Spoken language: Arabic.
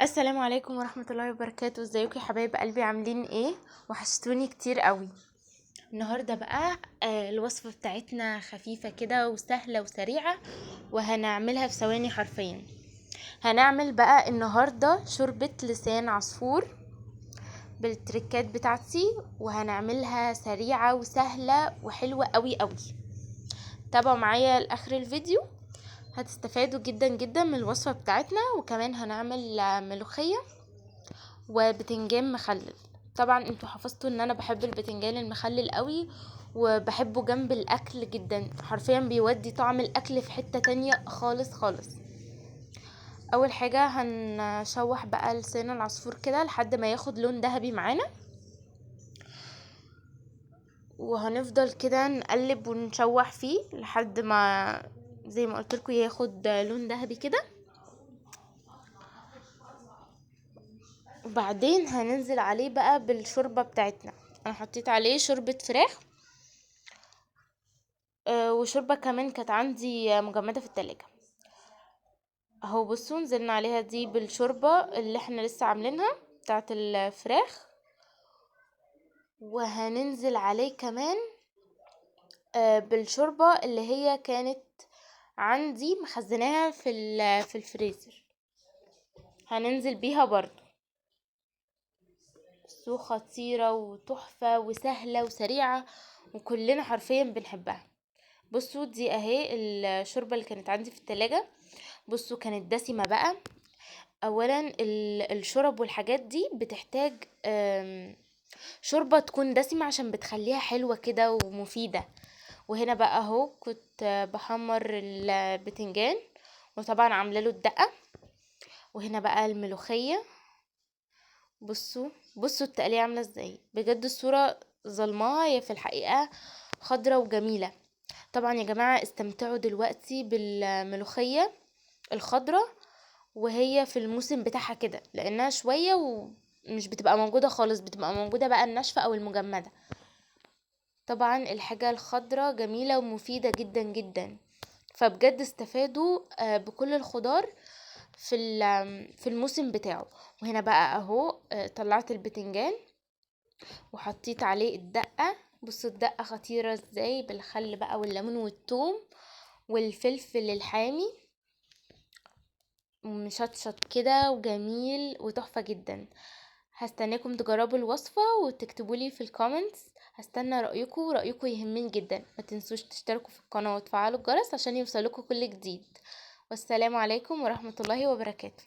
السلام عليكم ورحمة الله وبركاته. ازيكم يا حبايب قلبي؟ عاملين ايه؟ وحشتوني كتير قوي. النهاردة بقى الوصفة بتاعتنا خفيفة كده وسهلة وسريعة، وهنعملها في ثواني حرفيا. هنعمل بقى النهاردة شوربة لسان عصفور بالتركات بتاعتي، وهنعملها سريعة وسهلة وحلوة قوي قوي. تابعوا معايا لاخر الفيديو، هتستفادوا جدا جدا من الوصفة بتاعتنا. وكمان هنعمل ملوخية وبتنجان مخلل. طبعا انتوا حفظتوا ان انا بحب البتنجان المخلل قوي، وبحبه جنب الاكل جدا، حرفيا بيودي طعم الاكل في حتة تانية خالص خالص. اول حاجة هنشوح بقى لسان العصفور كده لحد ما ياخد لون ذهبي معانا، وهنفضل كده نقلب ونشوح فيه لحد ما زي ما قلت لكم ياخد لون ذهبي كده. وبعدين هننزل عليه بقى بالشوربة بتاعتنا. انا حطيت عليه شوربة فراخ، وشوربة كمان كانت عندي مجمدة في التلاجة اهو. بصوا نزلنا عليها دي بالشوربة اللي احنا لسه عاملينها بتاعت الفراخ، وهننزل عليه كمان بالشوربة اللي هي كانت عندي مخزناها في الفريزر، هننزل بيها برضو. بصوا خطيرة وتحفة وسهلة وسريعة، وكلنا حرفيا بنحبها. بصوا دي اهي الشوربة اللي كانت عندي في التلاجة. بصوا كانت دسمة بقى. اولا الشرب والحاجات دي بتحتاج شوربة تكون دسمة عشان بتخليها حلوة كده ومفيدة. وهنا بقى اهو كنت بحمر البتنجان، وطبعا عامله له الدقة. وهنا بقى الملوخية. بصوا التقلية عاملة ازاي، بجد الصورة ظلماها، هي في الحقيقة خضرة وجميلة. طبعا يا جماعة استمتعوا دلوقتي بالملوخية الخضرة وهي في الموسم بتاعها كده، لانها شوية ومش بتبقى موجودة خالص، بتبقى موجودة بقى الناشفة او المجمدة. طبعا الحاجة الخضرة جميلة ومفيدة جدا جدا، فبجد استفادوا بكل الخضار في الموسم بتاعه. وهنا بقى اهو طلعت البتنجان وحطيت عليه الدقة. بصوا الدقة خطيرة ازاي، بالخل بقى والليمون والثوم والفلفل الحامي، مشطشط كده وجميل وتحفة جدا. هستناكم تجربوا الوصفة وتكتبولي في الكومنتس، هستنى رأيكم يهمني جدا. ما تنسوش تشتركوا في القناة وتفعلوا الجرس عشان يوصلكوا كل جديد. والسلام عليكم ورحمة الله وبركاته.